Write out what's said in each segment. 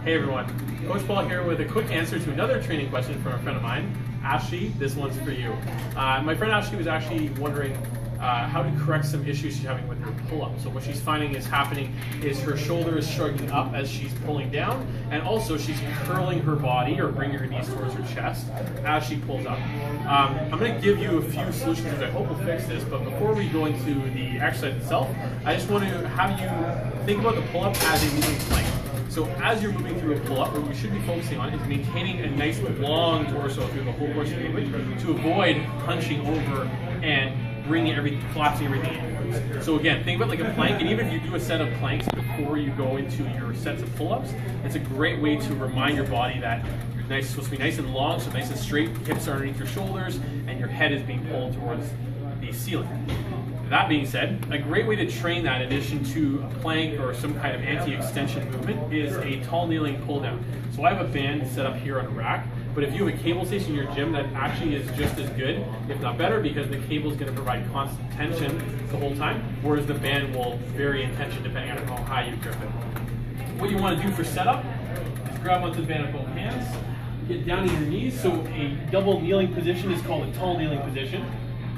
Hey everyone, Coach Paul here with a quick answer to another training question from a friend of mine. Ashley, this one's for you. My friend Ashley was actually wondering how to correct some issues she's having with her pull-up. So what she's finding is happening is her shoulder is shrugging up as she's pulling down, and also she's curling her body or bringing her knees towards her chest as she pulls up. I'm going to give you a few solutions that I hope will fix this, but before we go into the exercise itself, I just want to have you think about the pull-up as a moving plank. So as you're moving through a pull-up, what we should be focusing on is maintaining a nice long torso through the whole course of the movement to avoid hunching over and collapsing everything in. So again, think about like a plank, and even if you do a set of planks before you go into your sets of pull-ups, it's a great way to remind your body that you're supposed to be nice and long, so nice and straight, hips are underneath your shoulders, and your head is being pulled towards the ceiling. That being said, a great way to train that in addition to a plank or some kind of anti-extension movement is a tall kneeling pull down. So I have a band set up here on a rack, but if you have a cable station in your gym, that actually is just as good, if not better, because the cable is going to provide constant tension the whole time, whereas the band will vary in tension depending on how high you grip it. What you want to do for setup is grab onto the band with both hands, get down to your knees. So a double kneeling position is called a tall kneeling position.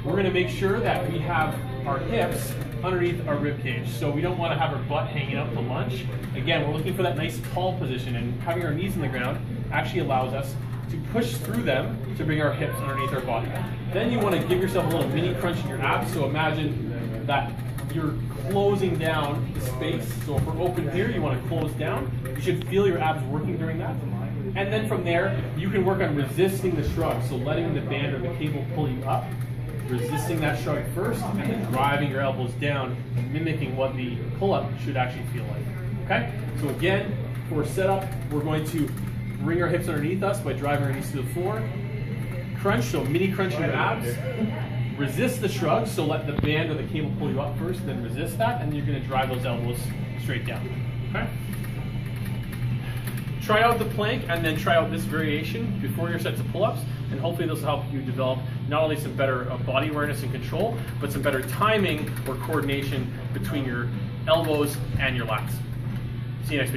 We're going to make sure that we have our hips underneath our rib cage. So we don't want to have our butt hanging out to lunge. Again, we're looking for that nice tall position, and having our knees on the ground actually allows us to push through them to bring our hips underneath our body. Then you want to give yourself a little mini crunch in your abs. So imagine that you're closing down the space. So if we're open here, you want to close down. You should feel your abs working during that. And then from there, you can work on resisting the shrug. So letting the band or the cable pull you up, resisting that shrug first, and then driving your elbows down, mimicking what the pull-up should actually feel like. Okay? So again, for setup, we're going to bring our hips underneath us by driving our knees to the floor. Crunch, so mini crunch in your abs. Resist the shrug, so let the band or the cable pull you up first, then resist that, and you're going to drive those elbows straight down. Okay? Try out the plank and then try out this variation before your sets of pull-ups, and hopefully this will help you develop not only some better body awareness and control, but some better timing or coordination between your elbows and your lats. See you next week.